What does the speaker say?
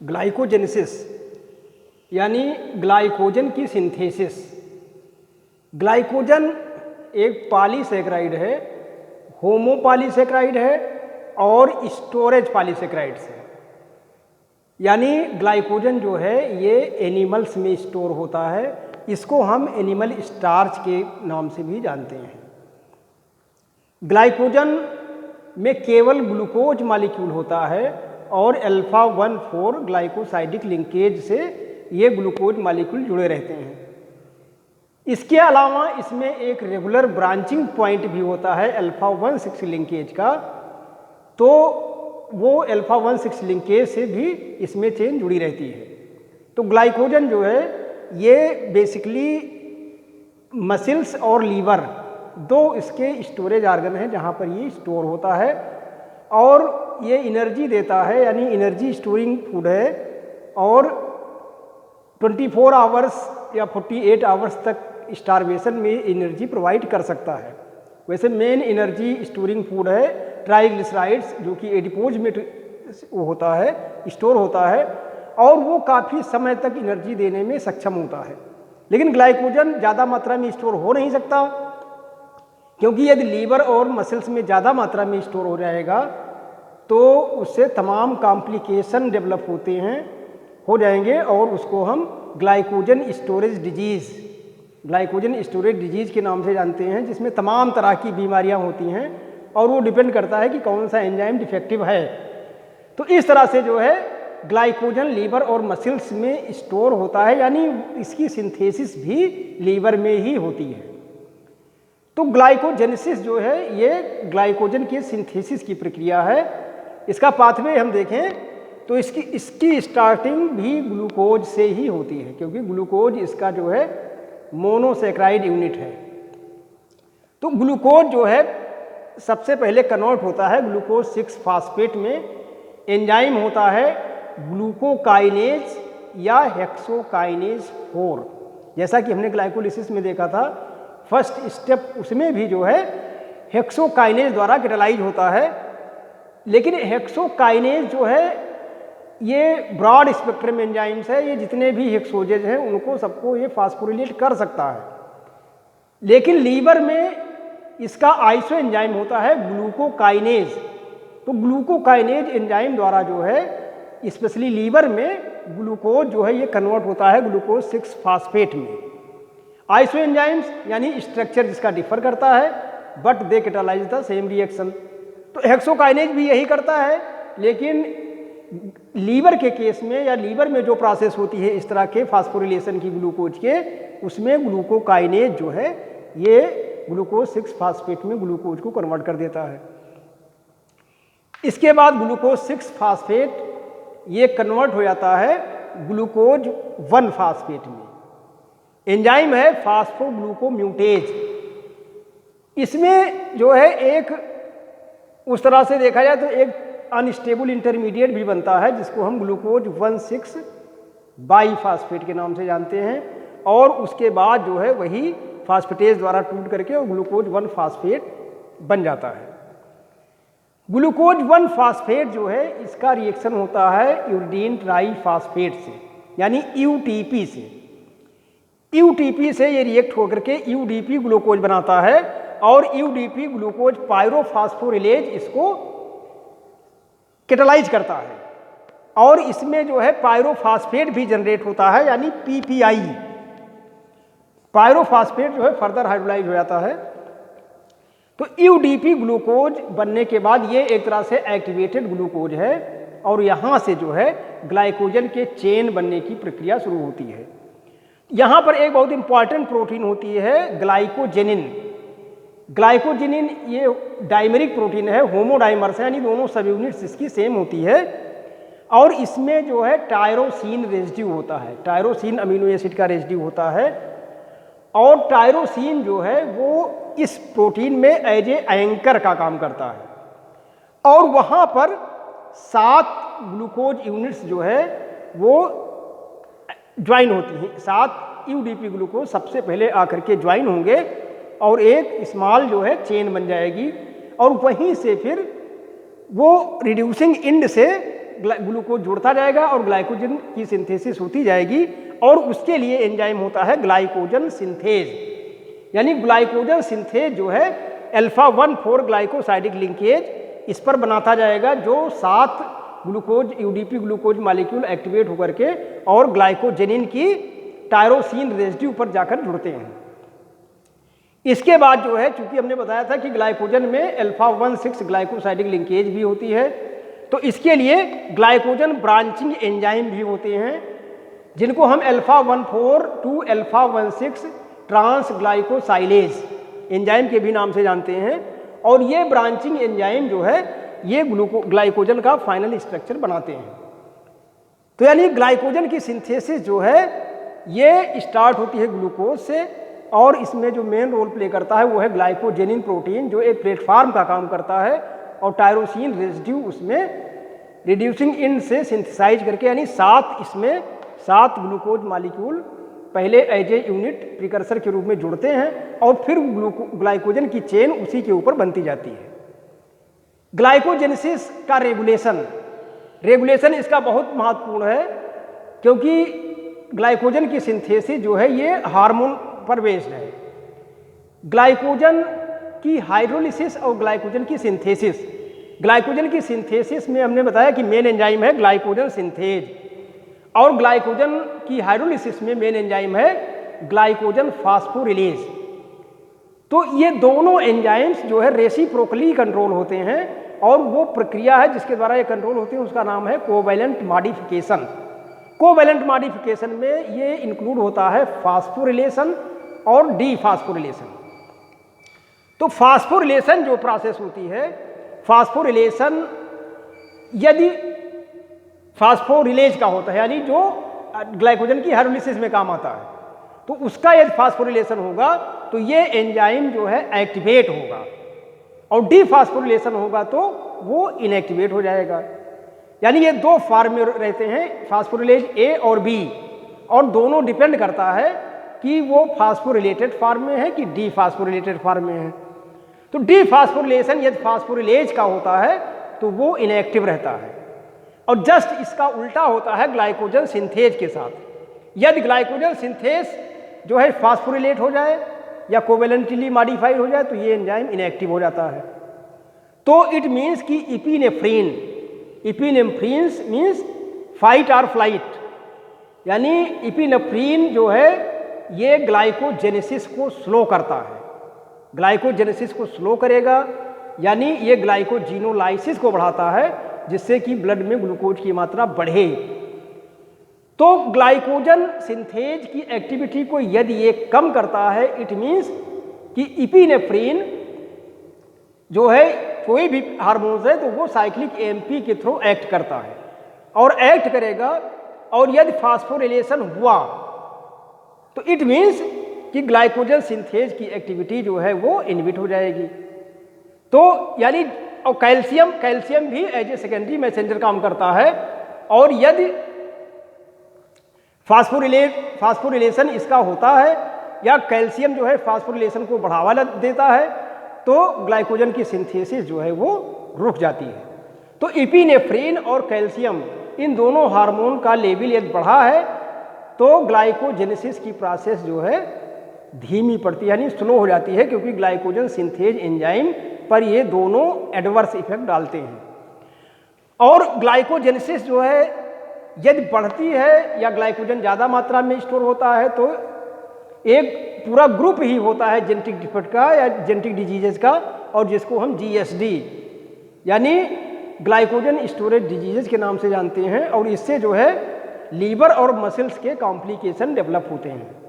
Glycogenesis यानी glycogen की synthesis. Glycogen एक पॉलीसेकेराइड है, होमोपॉलीसेकेराइड है और स्टोरेज पॉलीसेकेराइड्स है। यानी ग्लाइकोजन जो है ये एनिमल्स में स्टोर होता है। इसको हम एनिमल स्टार्च के नाम से भी जानते हैं। ग्लाइकोजन में केवल ग्लूकोज मॉलिक्यूल होता है और अल्फा 1,4 ग्लाइकोसाइडिक लिंकेज से ये ग्लूकोज मॉलिक्यूल जुड़े रहते हैं। इसके अलावा इसमें एक रेगुलर ब्रांचिंग पॉइंट भी होता है अल्फा 1,6 लिंकेज का, तो वो अल्फा 1,6 लिंकेज से भी इसमें चेन जुड़ी रहती है। तो ग्लाइकोजन जो है ये बेसिकली मसल्स और लीवर दो इसके स्टोरेज आर्गन हैं जहाँ पर ये स्टोर होता है और ये एनर्जी देता है, यानी एनर्जी स्टोरिंग फूड है और 24 आवर्स या 48 आवर्स तक स्टारवेशन में एनर्जी प्रोवाइड कर सकता है। वैसे मेन एनर्जी स्टोरिंग फूड है ट्राइग्लिसराइड्स, जो कि एडिपोज में होता है, स्टोर होता है और वो काफ़ी समय तक एनर्जी देने में सक्षम होता है। लेकिन ग्लाइकोजन ज़्यादा मात्रा में स्टोर हो नहीं सकता, क्योंकि यदि लीवर और मसल्स में ज़्यादा मात्रा में स्टोर हो जाएगा तो उससे तमाम कॉम्प्लिकेशन डेवलप हो जाएंगे और उसको हम ग्लाइकोजन स्टोरेज डिजीज़ के नाम से जानते हैं, जिसमें तमाम तरह की बीमारियां होती हैं और वो डिपेंड करता है कि कौन सा एंजाइम डिफेक्टिव है। तो इस तरह से जो है ग्लाइकोजन लीवर और मसल्स में स्टोर होता है, यानी इसकी सिंथेसिस भी लीवर में ही होती है। तो ग्लाइकोजेनेसिस जो है ये ग्लाइकोजन की सिंथेसिस की प्रक्रिया है। इसका पाथवे हम देखें तो इसकी स्टार्टिंग भी ग्लूकोज से ही होती है, क्योंकि ग्लूकोज इसका जो है मोनोसेकेराइड यूनिट है। तो ग्लूकोज जो है सबसे पहले कन्वर्ट होता है ग्लूकोज 6 फास्फेट में। एंजाइम होता है ग्लूकोकाइनेज या हेक्सोकाइनेज 4। जैसा कि हमने ग्लाइकोलिसिस में देखा था, फर्स्ट स्टेप उसमें भी जो है हेक्सोकाइनेज द्वारा कैटालाइज होता है। लेकिन हेक्सोकाइनेज जो है ये ब्रॉड स्पेक्ट्रम एंजाइम्स है, ये जितने भी हेक्सोजेज हैं उनको सबको ये फास्फोरिलेट कर सकता है। लेकिन लीवर में इसका आइसो एंजाइम होता है ग्लूकोकाइनेज। तो ग्लूकोकाइनेज एंजाइम द्वारा जो है स्पेशली लीवर में ग्लूकोज जो है ये कन्वर्ट होता है ग्लूकोज 6 फास्फेट में। आइसो एंजाइम्स यानी स्ट्रक्चर जिसका डिफर करता है, but they catalyse the same reaction. तो हेक्सोकाइनेज भी यही करता है, लेकिन लीवर के केस में या लीवर में जो प्रोसेस होती है इस तरह के फास्फोरिलेशन की ग्लूकोज के, उसमें ग्लूकोकाइनेज जो है ये ग्लूकोज 6 फास्फेट में ग्लूकोज को कन्वर्ट कर देता है। इसके बाद ग्लूकोज 6 फास्फेट ये कन्वर्ट हो जाता है ग्लूकोज 1 फास्फेट में। एंजाइम है फास्फोग्लूकोम्यूटेज। इसमें जो है एक उस तरह से देखा जाए तो एक अनस्टेबल इंटरमीडिएट भी बनता है, जिसको हम ग्लूकोज 1,6 बाईफास्फेट के नाम से जानते हैं। और उसके बाद जो है वही फास्फेटेज द्वारा टूट करके और ग्लूकोज 1 फास्फेट बन जाता है। ग्लूकोज 1 फास्फेट जो है इसका रिएक्शन होता है यूरिडीन ट्राईफास्फेट से, यानी यूटीपी से। यूटीपी से ये रिएक्ट होकर के यूडीपी ग्लूकोज बनाता है और यूडीपी ग्लूकोज पायरोफास्फोरिलेज इसको कैटालाइज करता है और इसमें जो है पायरोफास्फेट भी जनरेट होता है, यानी पीपीआई। पायरोफास्फेट जो है फर्दर हाइड्रोलाइज हो जाता है। तो यूडीपी ग्लूकोज बनने के बाद ये एक तरह से एक्टिवेटेड ग्लूकोज है और यहाँ से जो है ग्लाइकोजन के चेन बनने की प्रक्रिया शुरू होती है। यहाँ पर एक बहुत इंपॉर्टेंट प्रोटीन होती है ग्लाइकोजेनिन। ग्लाइकोजेनिन ये डाइमेरिक प्रोटीन है, होमोडाइमर्स है, यानी दोनों सब यूनिट्स इसकी सेम होती है और इसमें जो है टायरोसिन रेजिड्यू होता है। टायरोसिन अमीनो एसिड का रेजिड्यू होता है और टायरोसिन जो है वो इस प्रोटीन में एज ए एंकर का काम करता है और वहाँ पर 7 ग्लूकोज यूनिट्स जो है वो ज्वाइन होती हैं। 7 यूडीपी ग्लूकोज सबसे पहले आकर के ज्वाइन होंगे और एक स्मॉल जो है चेन बन जाएगी और वहीं से फिर वो रिड्यूसिंग इंड से ग्लूकोज जुड़ता जाएगा और ग्लाइकोजन की सिंथेसिस होती जाएगी और उसके लिए एंजाइम होता है ग्लाइकोजन सिंथेज। यानी ग्लाइकोजन सिंथेज जो है अल्फा 1,4 ग्लाइकोसाइडिक लिंकेज इस पर बनाता जाएगा, जो 7 glucose UDP glucose molecule activate होकर के और ग्लाइकोजेनिन की टायरोसिन रेसिड्यू पर जाकर जुड़ते हैं। इसके बाद जो है, चूंकि हमने बताया था कि ग्लाइकोजन में अल्फा 1,6 ग्लाइकोसाइडिक लिंकेज भी होती है, तो इसके लिए ग्लाइकोजन ब्रांचिंग एंजाइम भी होते हैं, जिनको हम alpha 1,4 to alpha 1,6 trans glycosylase enzyme के भी नाम से जानते हैं। और ये ब्रांचिंग एंजाइम जो है ये ग्लाइकोजन का फाइनल स्ट्रक्चर बनाते हैं। तो यानी ग्लाइकोजन की सिंथेसिस जो है ये स्टार्ट होती है ग्लूकोज से, और इसमें जो मेन रोल प्ले करता है वो है ग्लाइकोजेनिन प्रोटीन, जो एक प्लेटफार्म का काम करता है और टायरोसिन रेसिड्यू उसमें रिड्यूसिंग एंड से सिंथेसाइज करके, यानी 7 ग्लूकोज मॉलिक्यूल पहले एज ए यूनिट प्रिकर्सर के रूप में जुड़ते हैं और फिर ग्लाइकोजन की चेन उसी के ऊपर बनती जाती है। ग्लाइकोजेनेसिस का रेगुलेशन इसका बहुत महत्वपूर्ण है, क्योंकि ग्लाइकोजन की सिंथेसिस जो है ये हार्मोन पर बेस्ड है। ग्लाइकोजन की हाइड्रोलिसिस और ग्लाइकोजन की सिंथेसिस में हमने बताया कि मेन एंजाइम है ग्लाइकोजन सिंथेज, और ग्लाइकोजन की हाइड्रोलिसिस में मेन एंजाइम है ग्लाइकोजन फास्फोरिलेज। तो ये दोनों एंजाइम्स जो है रेसिप्रोकली कंट्रोल होते हैं, और वो प्रक्रिया है जिसके द्वारा ये कंट्रोल होते हैं उसका नाम है कोवैलेंट मॉडिफिकेशन। कोवैलेंट मॉडिफिकेशन में ये इंक्लूड होता है फास्फोरिलेशन और डीफास्फोरिलेशन। तो फास्फोरिलेशन जो प्रोसेस होती है, फास्फोरिलेशन यदि फास्फोरिलेज का होता है, यानी जो ग्लाइकोजन की हाइड्रोलिसिस में काम आता है, तो उसका यदि फास्फोरिलेशन होगा तो ये एंजाइम जो है एक्टिवेट होगा, और डीफास्फोरिलेशन होगा तो वो इनएक्टिवेट हो जाएगा। यानी ये 2 फॉर्म में रहते हैं, फास्फोरिलेज ए और बी, और दोनों डिपेंड करता है कि वो फास्फोरिलेटेड फॉर्म में है कि डीफास्फोरिलेटेड फॉर्म में है। तो डीफास्फोरिलेशन यदि फास्फोरिलेज का होता है तो वो इनएक्टिव रहता है, और जस्ट इसका उल्टा होता है ग्लाइकोजन सिंथेज के साथ। यदि ग्लाइकोजन सिंथेज जो है फास्फोरिलेट हो जाए या कोवेलेंटली मॉडिफाइड हो जाए तो ये एंजाइम इनएक्टिव हो जाता है। तो इट मीन्स कि इपिनेफ्रीन मीन्स फाइट और फ्लाइट, यानी इपिनेफ्रीन जो है ये ग्लाइकोजेनेसिस को स्लो करता है, ग्लाइकोजेनेसिस को स्लो करेगा, यानी ये ग्लाइकोजिनोलाइसिस को बढ़ाता है, जिससे कि ब्लड में ग्लूकोज की मात्रा बढ़े। तो ग्लाइकोजन सिंथेज की एक्टिविटी को यदि ये कम करता है, इट मीन्स कि इपिनेफ्रीन जो है कोई भी हार्मोन्स है तो वो साइक्लिक एएमपी के थ्रू एक्ट करता है और एक्ट करेगा, और यदि फास्फोरिलेशन हुआ तो इट मीन्स कि ग्लाइकोजन सिंथेज की एक्टिविटी जो है वो इनहिबिट हो जाएगी। तो यानी और कैल्शियम भी एज ए सेकेंडरी मैसेंजर काम करता है, और यदि फास्फोरिलेशन इसका होता है या कैल्शियम जो है फास्फोरिलेशन को बढ़ावा देता है तो ग्लाइकोजन की सिंथेसिस जो है वो रुक जाती है। तो इपिनेफ्रीन और कैल्शियम इन दोनों हार्मोन का लेवल यदि बढ़ा है तो ग्लाइकोजेनेसिस की प्रोसेस जो है धीमी पड़ती है, यानी स्लो हो जाती है, क्योंकि ग्लाइकोजन सिंथेज एंजाइम पर ये दोनों एडवर्स इफेक्ट डालते हैं। और ग्लाइकोजेनेसिस जो है यदि बढ़ती है या ग्लाइकोजन ज़्यादा मात्रा में स्टोर होता है तो एक पूरा ग्रुप ही होता है जेनेटिक डिफेक्ट का या जेनेटिक डिजीजेस का, और जिसको हम GSD यानी ग्लाइकोजन स्टोरेज डिजीजेस के नाम से जानते हैं, और इससे जो है लीवर और मसल्स के कॉम्प्लिकेशन डेवलप होते हैं।